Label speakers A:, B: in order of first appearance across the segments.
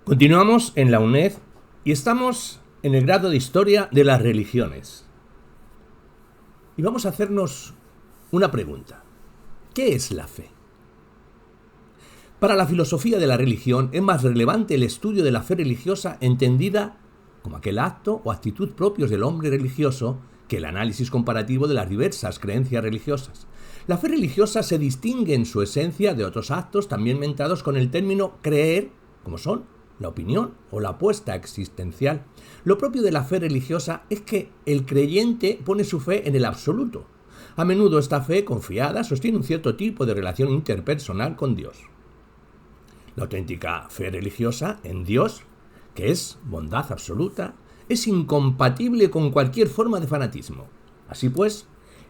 A: Continuamos en la UNED y estamos en el grado de Historia de las Religiones. Y vamos a hacernos una pregunta. ¿Qué es la fe? Para la filosofía de la religión es más relevante el estudio de la fe religiosa entendida como aquel acto o actitud propios del hombre religioso que el análisis comparativo de las diversas creencias religiosas. La fe religiosa se distingue en su esencia de otros actos también mentados con el término creer, como son la opinión o la apuesta existencial. Lo propio de la fe religiosa es que el creyente pone su fe en el absoluto. A menudo esta fe confiada sostiene un cierto tipo de relación interpersonal con Dios. La auténtica fe religiosa en Dios, que es bondad absoluta, es incompatible con cualquier forma de fanatismo. Así pues,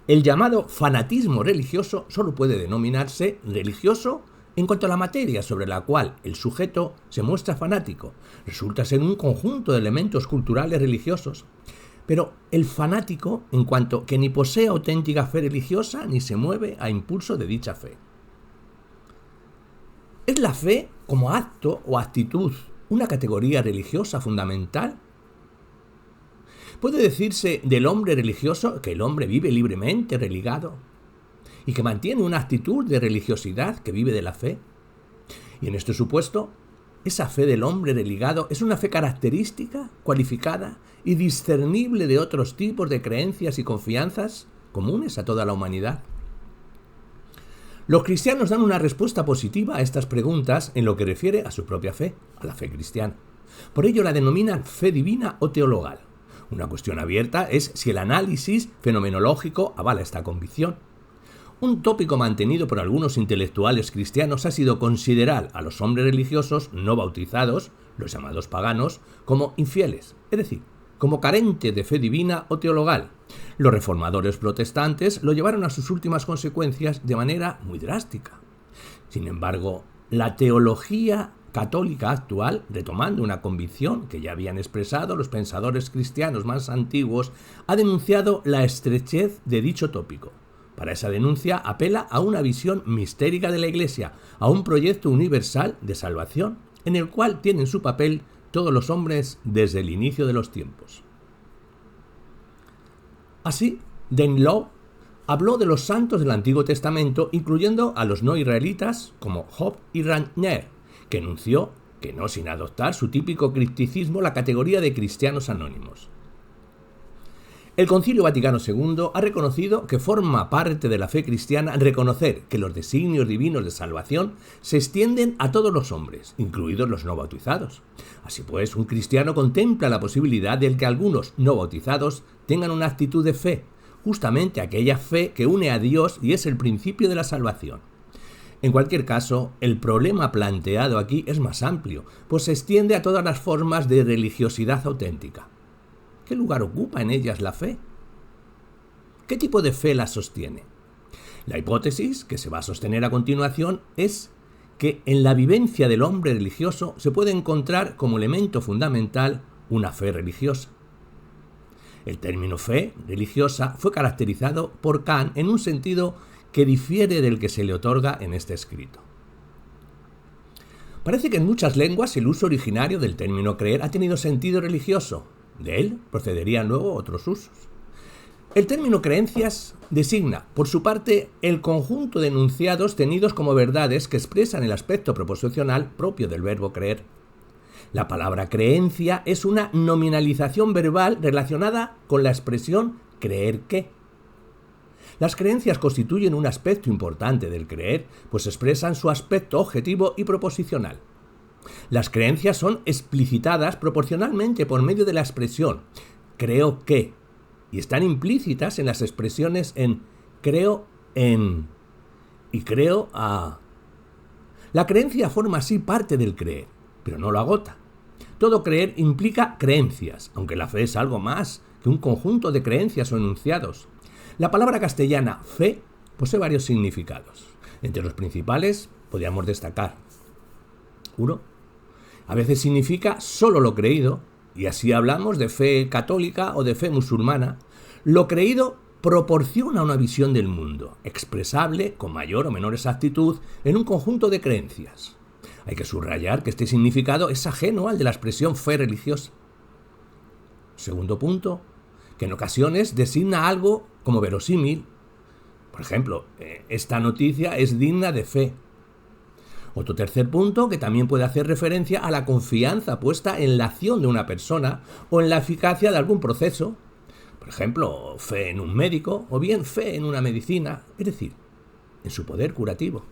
A: el llamado fanatismo religioso solo puede denominarse religioso en cuanto a la materia sobre la cual el sujeto se muestra fanático. Resulta ser un conjunto de elementos culturales religiosos. Pero el fanático, en cuanto que ni posee auténtica fe religiosa ni se mueve a impulso de dicha fe. ¿Es la fe como acto o actitud una categoría religiosa fundamental? ¿Puede decirse del hombre religioso que el hombre vive libremente religado y que mantiene una actitud de religiosidad que vive de la fe? Y en este supuesto, esa fe del hombre religado es una fe característica, cualificada y discernible de otros tipos de creencias y confianzas comunes a toda la humanidad. Los cristianos dan una respuesta positiva a estas preguntas en lo que refiere a su propia fe, a la fe cristiana. Por ello la denominan fe divina o teologal. Una cuestión abierta es si el análisis fenomenológico avala esta convicción. Un tópico mantenido por algunos intelectuales cristianos ha sido considerar a los hombres religiosos no bautizados, los llamados paganos, como infieles, es decir, como carentes de fe divina o teologal. Los reformadores protestantes lo llevaron a sus últimas consecuencias de manera muy drástica. Sin embargo, la teología católica actual, retomando una convicción que ya habían expresado los pensadores cristianos más antiguos, ha denunciado la estrechez de dicho tópico. Para esa denuncia apela a una visión mistérica de la Iglesia, a un proyecto universal de salvación, en el cual tienen su papel todos los hombres desde el inicio de los tiempos. Así, Denlow habló de los santos del Antiguo Testamento, incluyendo a los no israelitas como Job y Ranier, que enunció, que no sin adoptar su típico cripticismo, la categoría de cristianos anónimos. El Concilio Vaticano II ha reconocido que forma parte de la fe cristiana reconocer que los designios divinos de salvación se extienden a todos los hombres, incluidos los no bautizados. Así pues, un cristiano contempla la posibilidad de que algunos no bautizados tengan una actitud de fe, justamente aquella fe que une a Dios y es el principio de la salvación. En cualquier caso, el problema planteado aquí es más amplio, pues se extiende a todas las formas de religiosidad auténtica. ¿Qué lugar ocupa en ellas la fe? ¿Qué tipo de fe la sostiene? La hipótesis que se va a sostener a continuación es que en la vivencia del hombre religioso se puede encontrar como elemento fundamental una fe religiosa. El término fe religiosa fue caracterizado por Kant en un sentido que difiere del que se le otorga en este escrito. Parece que en muchas lenguas el uso originario del término creer ha tenido sentido religioso. De él procederían luego otros usos. El término creencias designa, por su parte, el conjunto de enunciados tenidos como verdades que expresan el aspecto proposicional propio del verbo creer. La palabra creencia es una nominalización verbal relacionada con la expresión creer que. Las creencias constituyen un aspecto importante del creer, pues expresan su aspecto objetivo y proposicional. Las creencias son explicitadas proporcionalmente por medio de la expresión creo que y están implícitas en las expresiones en creo en y creo a. La creencia forma así parte del creer, pero no lo agota. Todo creer implica creencias, aunque la fe es algo más que un conjunto de creencias o enunciados. La palabra castellana fe posee varios significados. Entre los principales podríamos destacar: 1. A veces significa solo lo creído, y así hablamos de fe católica o de fe musulmana. Lo creído proporciona una visión del mundo, expresable con mayor o menor exactitud en un conjunto de creencias. Hay que subrayar que este significado es ajeno al de la expresión fe religiosa. Segundo punto, que en ocasiones designa algo como verosímil. Por ejemplo, esta noticia es digna de fe. Otro tercer punto, que también puede hacer referencia a la confianza puesta en la acción de una persona o en la eficacia de algún proceso. Por ejemplo, fe en un médico o bien fe en una medicina, es decir, en su poder curativo.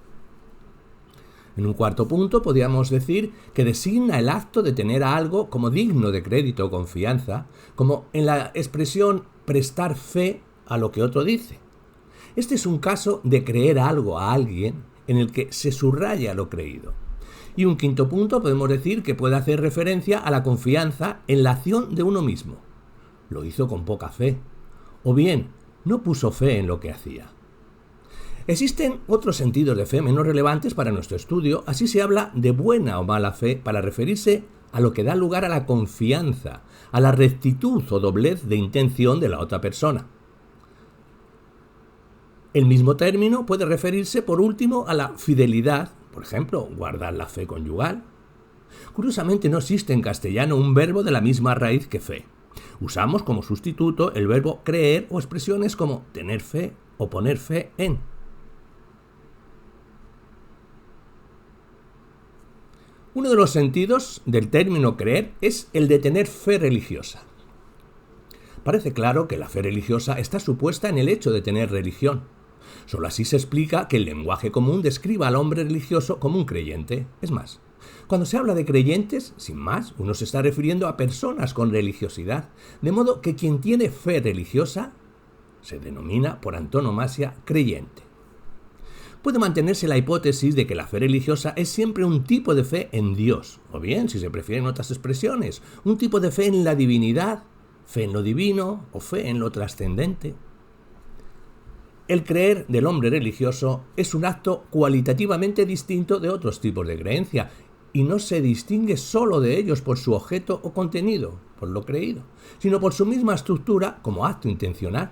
A: En un cuarto punto, podríamos decir que designa el acto de tener a algo como digno de crédito o confianza, como en la expresión prestar fe a lo que otro dice. Este es un caso de creer algo a alguien en el que se subraya lo creído. Y un quinto punto, podemos decir que puede hacer referencia a la confianza en la acción de uno mismo. Lo hizo con poca fe, o bien no puso fe en lo que hacía. Existen otros sentidos de fe menos relevantes para nuestro estudio, así se habla de buena o mala fe para referirse a lo que da lugar a la confianza, a la rectitud o doblez de intención de la otra persona. El mismo término puede referirse, por último, a la fidelidad, por ejemplo, guardar la fe conyugal. Curiosamente, no existe en castellano un verbo de la misma raíz que fe. Usamos como sustituto el verbo creer o expresiones como tener fe o poner fe en. Uno de los sentidos del término creer es el de tener fe religiosa. Parece claro que la fe religiosa está supuesta en el hecho de tener religión. Solo así se explica que el lenguaje común describa al hombre religioso como un creyente. Es más, cuando se habla de creyentes, sin más, uno se está refiriendo a personas con religiosidad, de modo que quien tiene fe religiosa se denomina por antonomasia creyente. Puede mantenerse la hipótesis de que la fe religiosa es siempre un tipo de fe en Dios, o bien, si se prefieren otras expresiones, un tipo de fe en la divinidad, fe en lo divino o fe en lo trascendente. El creer del hombre religioso es un acto cualitativamente distinto de otros tipos de creencia y no se distingue solo de ellos por su objeto o contenido, por lo creído, sino por su misma estructura como acto intencional.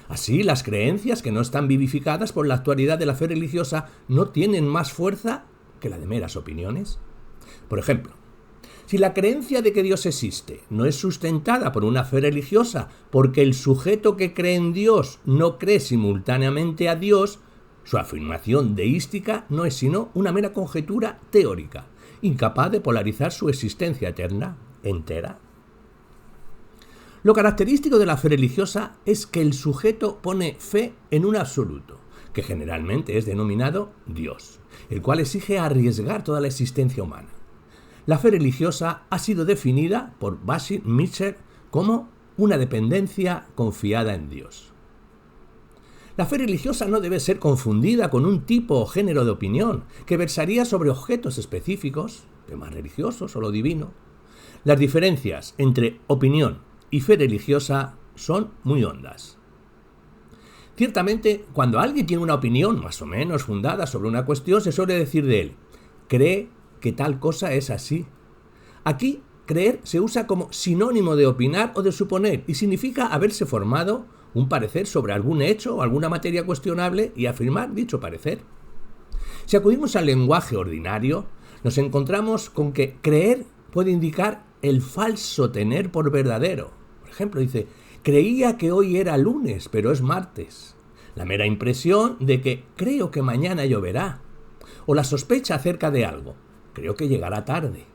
A: Así, las creencias que no están vivificadas por la actualidad de la fe religiosa no tienen más fuerza que la de meras opiniones. Por ejemplo, si la creencia de que Dios existe no es sustentada por una fe religiosa porque el sujeto que cree en Dios no cree simultáneamente a Dios, su afirmación deística no es sino una mera conjetura teórica, incapaz de polarizar su existencia eterna entera. Lo característico de la fe religiosa es que el sujeto pone fe en un absoluto, que generalmente es denominado Dios, el cual exige arriesgar toda la existencia humana. La fe religiosa ha sido definida por Basil Mitchell como una dependencia confiada en Dios. La fe religiosa no debe ser confundida con un tipo o género de opinión que versaría sobre objetos específicos, temas religiosos o lo divino. Las diferencias entre opinión y fe religiosa son muy hondas. Ciertamente, cuando alguien tiene una opinión más o menos fundada sobre una cuestión, se suele decir de él, cree que tal cosa es así. Aquí, creer se usa como sinónimo de opinar o de suponer y significa haberse formado un parecer sobre algún hecho o alguna materia cuestionable y afirmar dicho parecer. Si acudimos al lenguaje ordinario, nos encontramos con que creer puede indicar el falso tener por verdadero. Por ejemplo, dice, creía que hoy era lunes, pero es martes. La mera impresión de que creo que mañana lloverá. O la sospecha acerca de algo, creo que llegará tarde.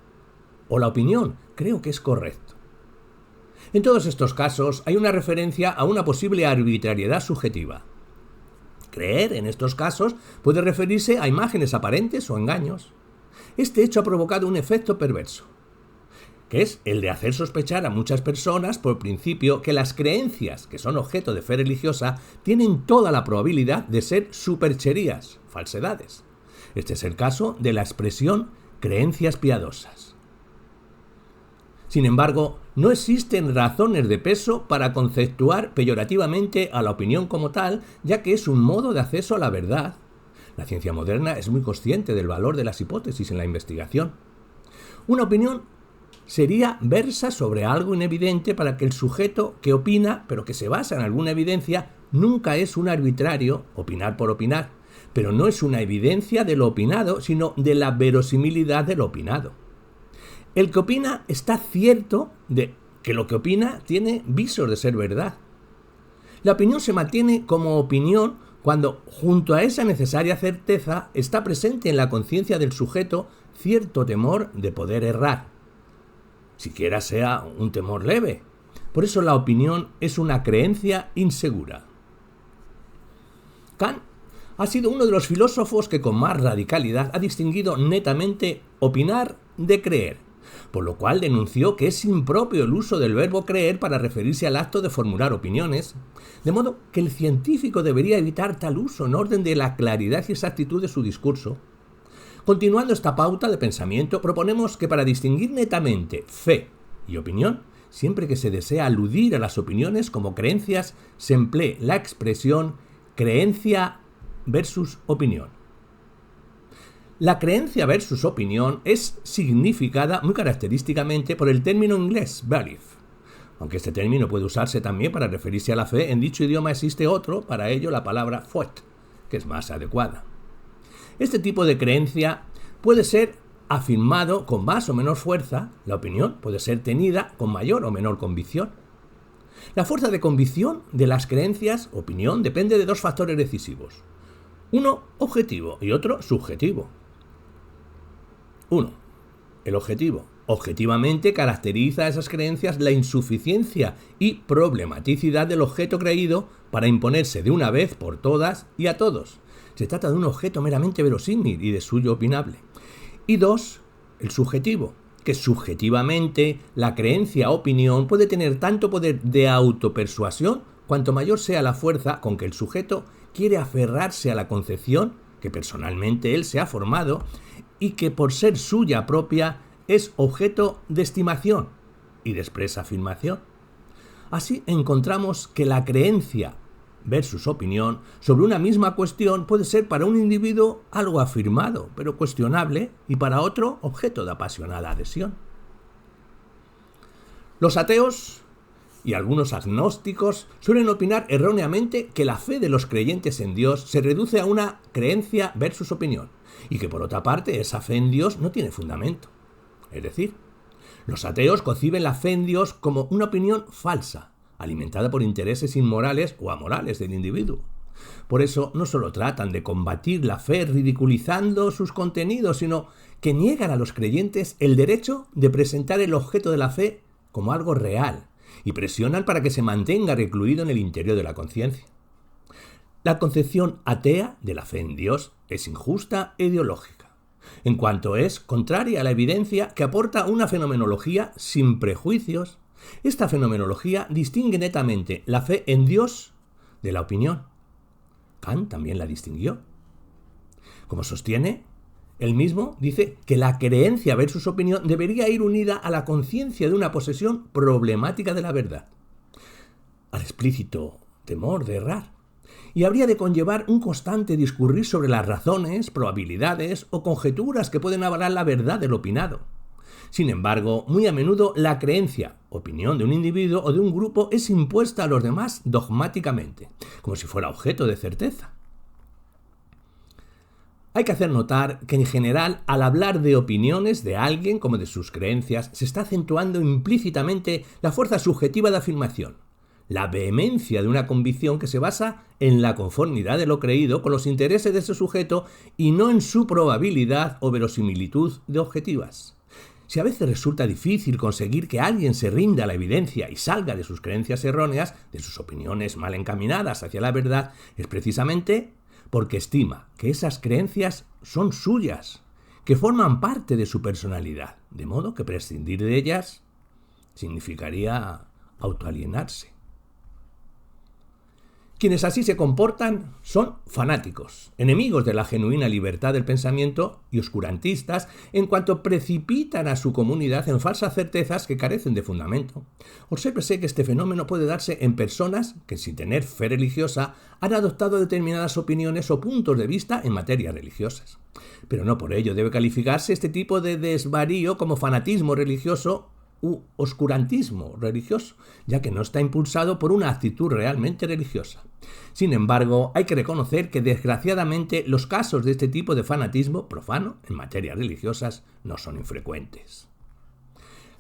A: O la opinión, creo que es correcto. En todos estos casos hay una referencia a una posible arbitrariedad subjetiva. Creer, en estos casos, puede referirse a imágenes aparentes o engaños. Este hecho ha provocado un efecto perverso, que es el de hacer sospechar a muchas personas por principio que las creencias que son objeto de fe religiosa tienen toda la probabilidad de ser supercherías, falsedades. Este es el caso de la expresión creencias piadosas. Sin embargo, no existen razones de peso para conceptuar peyorativamente a la opinión como tal, ya que es un modo de acceso a la verdad. La ciencia moderna es muy consciente del valor de las hipótesis en la investigación. Una opinión sería versa sobre algo inevidente para que el sujeto que opina, pero que se basa en alguna evidencia, nunca es un arbitrario, opinar por opinar, pero no es una evidencia de lo opinado, sino de la verosimilidad de lo opinado. El que opina está cierto de que lo que opina tiene visos de ser verdad. La opinión se mantiene como opinión cuando, junto a esa necesaria certeza, está presente en la conciencia del sujeto cierto temor de poder errar, siquiera sea un temor leve. Por eso la opinión es una creencia insegura. Kant ha sido uno de los filósofos que con más radicalidad ha distinguido netamente opinar de creer, por lo cual denunció que es impropio el uso del verbo creer para referirse al acto de formular opiniones, de modo que el científico debería evitar tal uso en orden de la claridad y exactitud de su discurso. Continuando esta pauta de pensamiento, proponemos que para distinguir netamente fe y opinión, siempre que se desea aludir a las opiniones como creencias, se emplee la expresión creencia versus opinión. La creencia versus opinión es significada muy característicamente por el término inglés belief. Aunque este término puede usarse también para referirse a la fe, en dicho idioma existe otro, para ello la palabra foi, que es más adecuada. Este tipo de creencia puede ser afirmado con más o menor fuerza, la opinión puede ser tenida con mayor o menor convicción. La fuerza de convicción de las creencias, opinión, depende de dos factores decisivos. Uno objetivo y otro subjetivo. 1. El objetivo. Objetivamente caracteriza a esas creencias la insuficiencia y problematicidad del objeto creído para imponerse de una vez por todas y a todos. Se trata de un objeto meramente verosímil y de suyo opinable. Y 2. El subjetivo, que subjetivamente la creencia opinión puede tener tanto poder de autopersuasión cuanto mayor sea la fuerza con que el sujeto quiere aferrarse a la concepción que personalmente él se ha formado y que por ser suya propia es objeto de estimación y de expresa afirmación. Así encontramos que la creencia versus opinión sobre una misma cuestión puede ser para un individuo algo afirmado, pero cuestionable, y para otro objeto de apasionada adhesión. Los ateos y algunos agnósticos suelen opinar erróneamente que la fe de los creyentes en Dios se reduce a una creencia versus opinión, y que por otra parte esa fe en Dios no tiene fundamento. Es decir, los ateos conciben la fe en Dios como una opinión falsa, alimentada por intereses inmorales o amorales del individuo. Por eso no solo tratan de combatir la fe ridiculizando sus contenidos, sino que niegan a los creyentes el derecho de presentar el objeto de la fe como algo real, y presionan para que se mantenga recluido en el interior de la conciencia. La concepción atea de la fe en Dios es injusta e ideológica, en cuanto es contraria a la evidencia que aporta una fenomenología sin prejuicios. Esta fenomenología distingue netamente la fe en Dios de la opinión. Kant también la distinguió. Como sostiene, él mismo dice que la creencia versus opinión debería ir unida a la conciencia de una posesión problemática de la verdad, al explícito temor de errar, y habría de conllevar un constante discurrir sobre las razones, probabilidades o conjeturas que pueden avalar la verdad del opinado. Sin embargo, muy a menudo la creencia, opinión de un individuo o de un grupo es impuesta a los demás dogmáticamente, como si fuera objeto de certeza. Hay que hacer notar que en general, al hablar de opiniones de alguien como de sus creencias, se está acentuando implícitamente la fuerza subjetiva de afirmación, la vehemencia de una convicción que se basa en la conformidad de lo creído con los intereses de ese sujeto y no en su probabilidad o verosimilitud de objetivas. Si a veces resulta difícil conseguir que alguien se rinda a la evidencia y salga de sus creencias erróneas, de sus opiniones mal encaminadas hacia la verdad, es precisamente porque estima que esas creencias son suyas, que forman parte de su personalidad, de modo que prescindir de ellas significaría autoalienarse. Quienes así se comportan son fanáticos, enemigos de la genuina libertad del pensamiento y oscurantistas en cuanto precipitan a su comunidad en falsas certezas que carecen de fundamento. Obsérvese que este fenómeno puede darse en personas que, sin tener fe religiosa, han adoptado determinadas opiniones o puntos de vista en materias religiosas. Pero no por ello debe calificarse este tipo de desvarío como fanatismo religioso u oscurantismo religioso, ya que no está impulsado por una actitud realmente religiosa. Sin embargo, hay que reconocer que desgraciadamente los casos de este tipo de fanatismo profano en materias religiosas no son infrecuentes.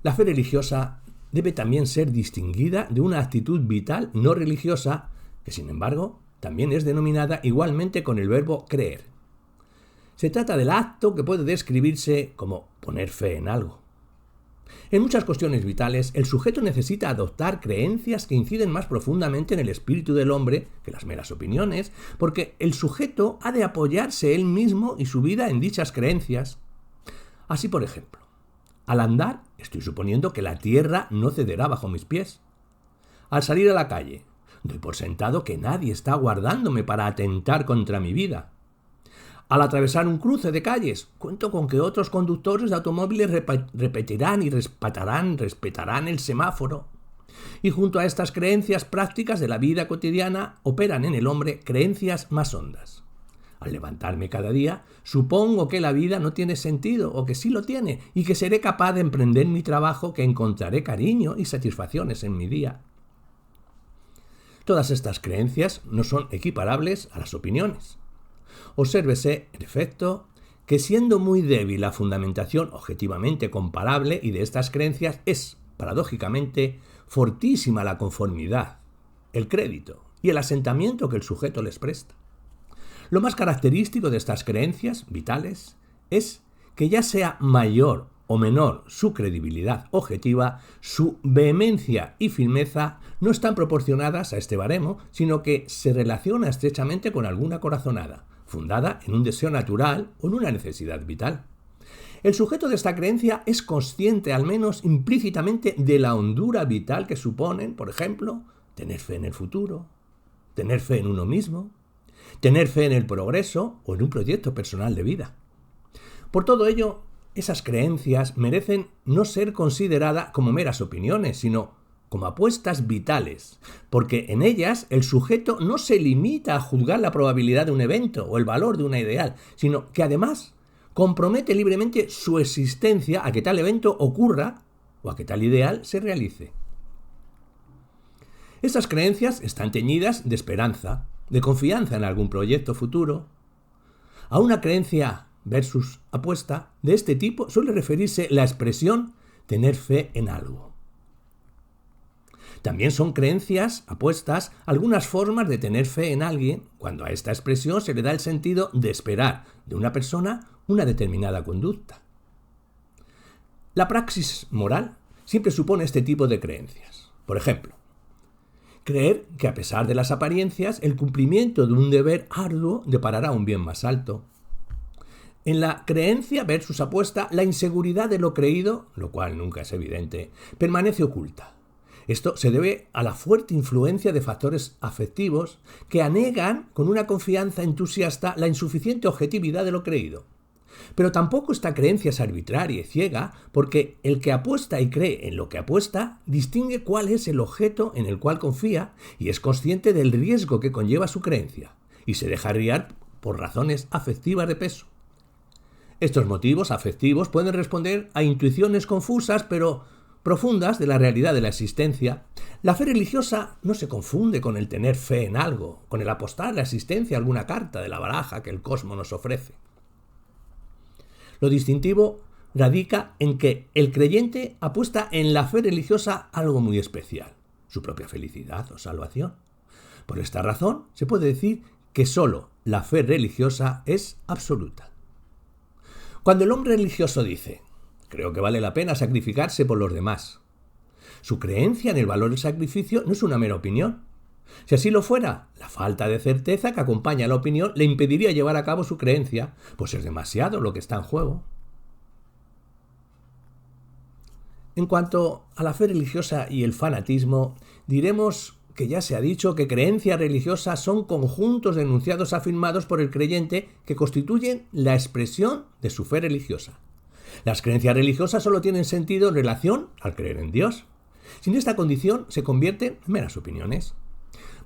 A: La fe religiosa debe también ser distinguida de una actitud vital no religiosa, que sin embargo también es denominada igualmente con el verbo creer. Se trata del acto que puede describirse como poner fe en algo. En muchas cuestiones vitales, el sujeto necesita adoptar creencias que inciden más profundamente en el espíritu del hombre que las meras opiniones, porque el sujeto ha de apoyarse él mismo y su vida en dichas creencias. Así, por ejemplo, al andar, estoy suponiendo que la tierra no cederá bajo mis pies. Al salir a la calle, doy por sentado que nadie está aguardándome para atentar contra mi vida. Al atravesar un cruce de calles, cuento con que otros conductores de automóviles repetirán y respetarán el semáforo. Y junto a estas creencias prácticas de la vida cotidiana, operan en el hombre creencias más hondas. Al levantarme cada día, supongo que la vida no tiene sentido o que sí lo tiene y que seré capaz de emprender mi trabajo, que encontraré cariño y satisfacciones en mi día. Todas estas creencias no son equiparables a las opiniones. Obsérvese, en efecto, que siendo muy débil la fundamentación objetivamente comparable y de estas creencias, es, paradójicamente, fortísima la conformidad, el crédito y el asentamiento que el sujeto les presta. Lo más característico de estas creencias vitales es que ya sea mayor o menor su credibilidad objetiva, su vehemencia y firmeza no están proporcionadas a este baremo, sino que se relaciona estrechamente con alguna corazonada, fundada en un deseo natural o en una necesidad vital. El sujeto de esta creencia es consciente, al menos implícitamente, de la hondura vital que suponen, por ejemplo, tener fe en el futuro, tener fe en uno mismo, tener fe en el progreso o en un proyecto personal de vida. Por todo ello, esas creencias merecen no ser consideradas como meras opiniones, sino como apuestas vitales, porque en ellas el sujeto no se limita a juzgar la probabilidad de un evento o el valor de una ideal, sino que además compromete libremente su existencia a que tal evento ocurra o a que tal ideal se realice. Estas creencias están teñidas de esperanza, de confianza en algún proyecto futuro. A una creencia versus apuesta de este tipo suele referirse la expresión tener fe en algo. También son creencias, apuestas, algunas formas de tener fe en alguien, cuando a esta expresión se le da el sentido de esperar de una persona una determinada conducta. La praxis moral siempre supone este tipo de creencias. Por ejemplo, creer que a pesar de las apariencias, el cumplimiento de un deber arduo deparará un bien más alto. En la creencia versus apuesta, la inseguridad de lo creído, lo cual nunca es evidente, permanece oculta. Esto se debe a la fuerte influencia de factores afectivos que anegan con una confianza entusiasta la insuficiente objetividad de lo creído. Pero tampoco esta creencia es arbitraria y ciega, porque el que apuesta y cree en lo que apuesta distingue cuál es el objeto en el cual confía y es consciente del riesgo que conlleva su creencia, y se deja guiar por razones afectivas de peso. Estos motivos afectivos pueden responder a intuiciones confusas pero profundas de la realidad de la existencia. La fe religiosa no se confunde con el tener fe en algo, con el apostar la existencia a alguna carta de la baraja que el cosmos nos ofrece. Lo distintivo radica en que el creyente apuesta en la fe religiosa algo muy especial, su propia felicidad o salvación. Por esta razón, se puede decir que sólo la fe religiosa es absoluta. Cuando el hombre religioso dice, creo que vale la pena sacrificarse por los demás, su creencia en el valor del sacrificio no es una mera opinión. Si así lo fuera, la falta de certeza que acompaña a la opinión le impediría llevar a cabo su creencia, pues es demasiado lo que está en juego. En cuanto a la fe religiosa y el fanatismo, diremos que ya se ha dicho que creencias religiosas son conjuntos de enunciados afirmados por el creyente que constituyen la expresión de su fe religiosa. Las creencias religiosas solo tienen sentido en relación al creer en Dios. Sin esta condición se convierten en meras opiniones.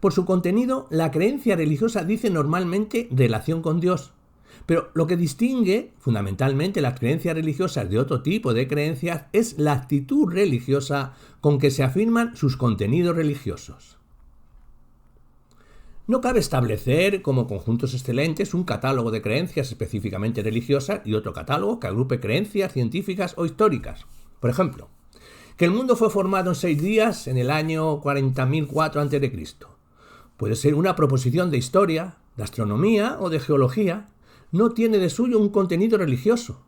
A: Por su contenido, la creencia religiosa dice normalmente relación con Dios, Pero lo que distingue fundamentalmente las creencias religiosas de otro tipo de creencias es la actitud religiosa con que se afirman sus contenidos religiosos. No cabe establecer como conjuntos excelentes un catálogo de creencias específicamente religiosas y otro catálogo que agrupe creencias científicas o históricas. Por ejemplo, que el mundo fue formado en 6 días en el año 40.004 a.C. Puede ser una proposición de historia, de astronomía o de geología. No tiene de suyo un contenido religioso,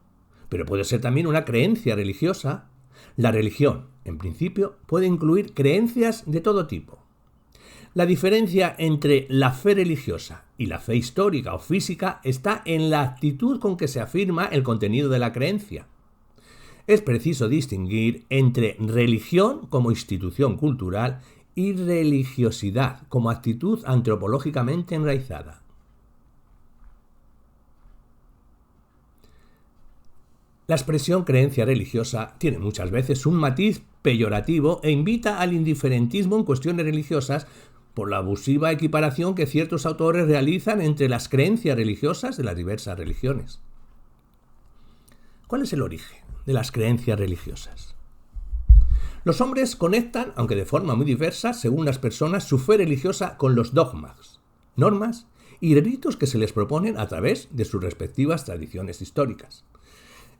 A: pero puede ser también una creencia religiosa. La religión, en principio, puede incluir creencias de todo tipo. La diferencia entre la fe religiosa y la fe histórica o física está en la actitud con que se afirma el contenido de la creencia. Es preciso distinguir entre religión como institución cultural y religiosidad como actitud antropológicamente enraizada. La expresión creencia religiosa tiene muchas veces un matiz peyorativo e invita al indiferentismo en cuestiones religiosas por la abusiva equiparación que ciertos autores realizan entre las creencias religiosas de las diversas religiones. ¿Cuál es el origen de las creencias religiosas? Los hombres conectan, aunque de forma muy diversa, según las personas, su fe religiosa con los dogmas, normas y ritos que se les proponen a través de sus respectivas tradiciones históricas.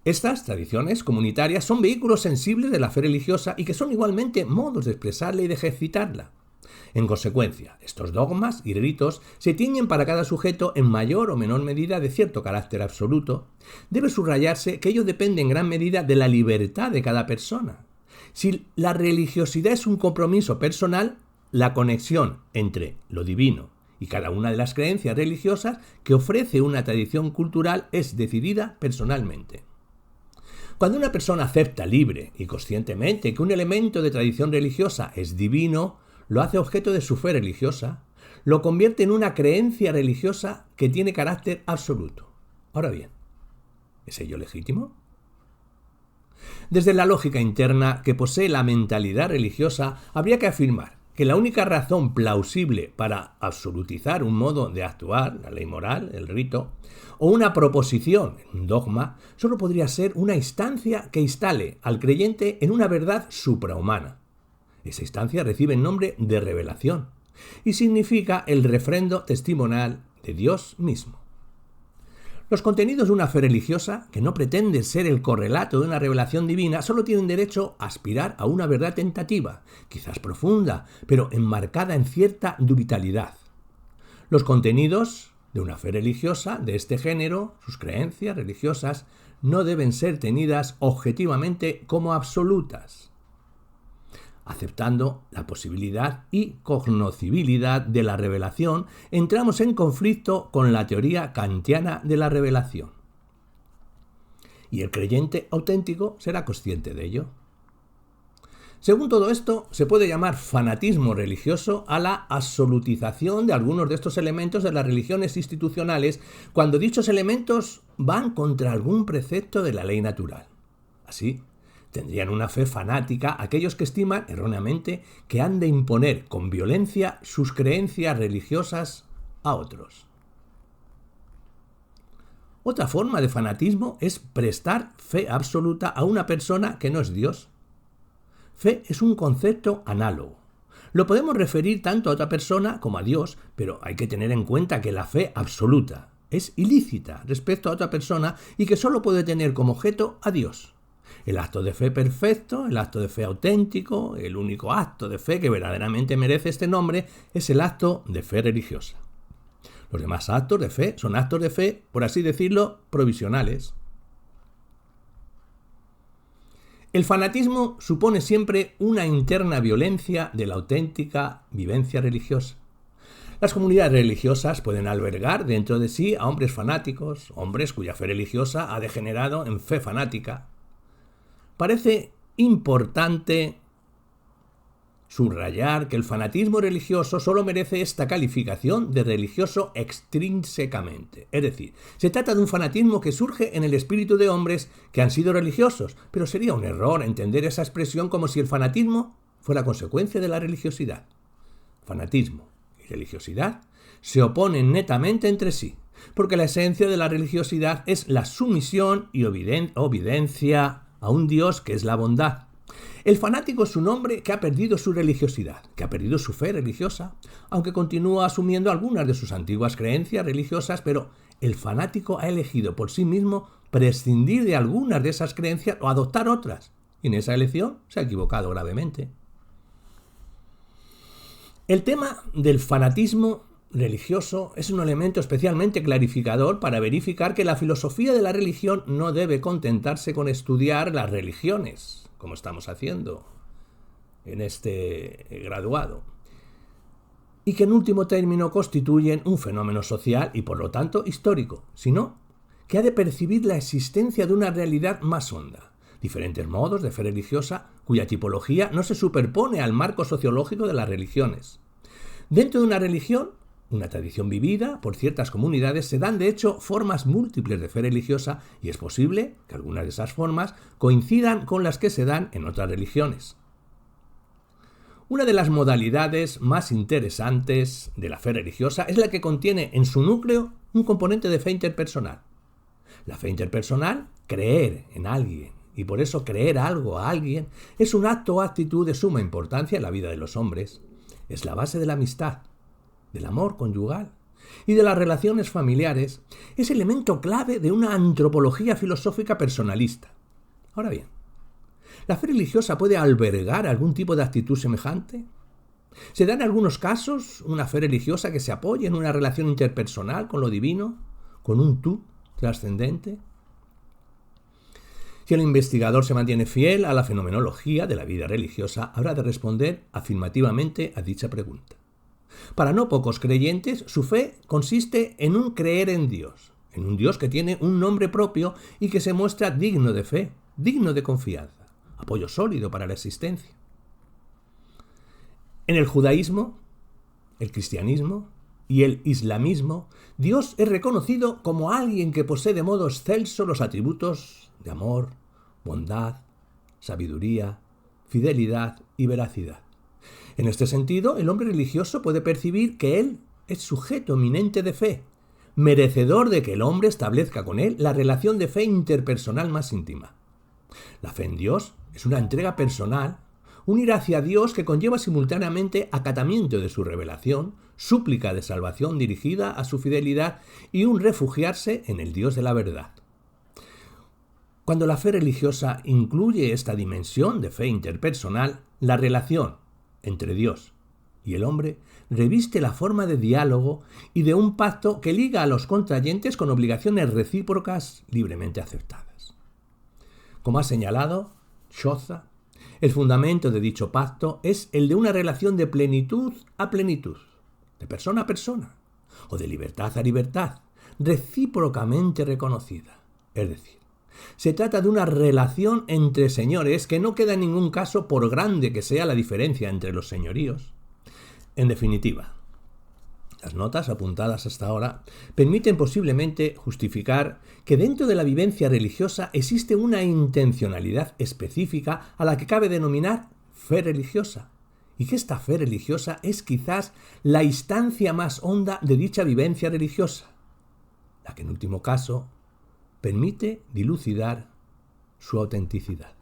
A: Estas tradiciones comunitarias son vehículos sensibles de la fe religiosa y que son igualmente modos de expresarla y de ejercitarla. En consecuencia, estos dogmas y ritos se tiñen para cada sujeto en mayor o menor medida de cierto carácter absoluto. Debe subrayarse que ello depende en gran medida de la libertad de cada persona. Si la religiosidad es un compromiso personal, la conexión entre lo divino y cada una de las creencias religiosas que ofrece una tradición cultural es decidida personalmente. Cuando una persona acepta libre y conscientemente que un elemento de tradición religiosa es divino, lo hace objeto de su fe religiosa, lo convierte en una creencia religiosa que tiene carácter absoluto. Ahora bien, ¿es ello legítimo? Desde la lógica interna que posee la mentalidad religiosa, habría que afirmar que la única razón plausible para absolutizar un modo de actuar, la ley moral, el rito, o una proposición, un dogma, solo podría ser una instancia que instale al creyente en una verdad suprahumana. Esa instancia recibe el nombre de revelación y significa el refrendo testimonial de Dios mismo. Los contenidos de una fe religiosa, que no pretende ser el correlato de una revelación divina, solo tienen derecho a aspirar a una verdad tentativa, quizás profunda, pero enmarcada en cierta dubitalidad. Los contenidos de una fe religiosa de este género, sus creencias religiosas, no deben ser tenidas objetivamente como absolutas. Aceptando la posibilidad y cognoscibilidad de la revelación, entramos en conflicto con la teoría kantiana de la revelación. Y el creyente auténtico será consciente de ello. Según todo esto, se puede llamar fanatismo religioso a la absolutización de algunos de estos elementos de las religiones institucionales cuando dichos elementos van contra algún precepto de la ley natural. Así, tendrían una fe fanática aquellos que estiman erróneamente que han de imponer con violencia sus creencias religiosas a otros. Otra forma de fanatismo es prestar fe absoluta a una persona que no es Dios. Fe es un concepto análogo. Lo podemos referir tanto a otra persona como a Dios, pero hay que tener en cuenta que la fe absoluta es ilícita respecto a otra persona y que solo puede tener como objeto a Dios. El acto de fe perfecto, el acto de fe auténtico, el único acto de fe que verdaderamente merece este nombre es el acto de fe religiosa. Los demás actos de fe son actos de fe, por así decirlo, provisionales. El fanatismo supone siempre una interna violencia de la auténtica vivencia religiosa. Las comunidades religiosas pueden albergar dentro de sí a hombres fanáticos, hombres cuya fe religiosa ha degenerado en fe fanática. Parece importante subrayar que el fanatismo religioso solo merece esta calificación de religioso extrínsecamente. Es decir, se trata de un fanatismo que surge en el espíritu de hombres que han sido religiosos, pero sería un error entender esa expresión como si el fanatismo fuera consecuencia de la religiosidad. Fanatismo y religiosidad se oponen netamente entre sí. porque la esencia de la religiosidad es la sumisión y obediencia a un Dios que es la bondad. El fanático es un hombre que ha perdido su religiosidad, que ha perdido su fe religiosa, aunque continúa asumiendo algunas de sus antiguas creencias religiosas, pero el fanático ha elegido por sí mismo prescindir de algunas de esas creencias o adoptar otras, y en esa elección se ha equivocado gravemente. El tema del fanatismo religioso es un elemento especialmente clarificador para verificar que la filosofía de la religión no debe contentarse con estudiar las religiones, como estamos haciendo en este graduado, y que en último término constituyen un fenómeno social y por lo tanto histórico, sino que ha de percibir la existencia de una realidad más honda, diferentes modos de fe religiosa cuya tipología no se superpone al marco sociológico de las religiones. Dentro de una religión, una tradición vivida por ciertas comunidades, se dan de hecho formas múltiples de fe religiosa y es posible que algunas de esas formas coincidan con las que se dan en otras religiones. Una de las modalidades más interesantes de la fe religiosa es la que contiene en su núcleo un componente de fe interpersonal. La fe interpersonal, creer en alguien, y por eso creer algo a alguien, es un acto o actitud de suma importancia en la vida de los hombres. Es la base de la amistad, del amor conyugal y de las relaciones familiares. Es elemento clave de una antropología filosófica personalista. Ahora bien, ¿la fe religiosa puede albergar algún tipo de actitud semejante? ¿Se da en algunos casos una fe religiosa que se apoye en una relación interpersonal con lo divino, con un tú trascendente? Si el investigador se mantiene fiel a la fenomenología de la vida religiosa, habrá de responder afirmativamente a dicha pregunta. Para no pocos creyentes, su fe consiste en un creer en un Dios que tiene un nombre propio y que se muestra digno de fe, digno de confianza, apoyo sólido para la existencia. En el judaísmo, el cristianismo y el islamismo, Dios es reconocido como alguien que posee de modo excelso los atributos de amor, bondad, sabiduría, fidelidad y veracidad. En este sentido, el hombre religioso puede percibir que él es sujeto eminente de fe, merecedor de que el hombre establezca con él la relación de fe interpersonal más íntima. La fe en Dios es una entrega personal, un ir hacia Dios que conlleva simultáneamente acatamiento de su revelación, súplica de salvación dirigida a su fidelidad y un refugiarse en el Dios de la verdad. Cuando la fe religiosa incluye esta dimensión de fe interpersonal, la relación entre Dios y el hombre reviste la forma de diálogo y de un pacto que liga a los contrayentes con obligaciones recíprocas libremente aceptadas. Como ha señalado Schoza, el fundamento de dicho pacto es el de una relación de plenitud a plenitud, de persona a persona, o de libertad a libertad, recíprocamente reconocida. Es decir, se trata de una relación entre señores que no queda en ningún caso por grande que sea la diferencia entre los señoríos. En definitiva, las notas apuntadas hasta ahora permiten posiblemente justificar que dentro de la vivencia religiosa existe una intencionalidad específica a la que cabe denominar fe religiosa, y que esta fe religiosa es quizás la instancia más honda de dicha vivencia religiosa, la que en último caso permite dilucidar su autenticidad.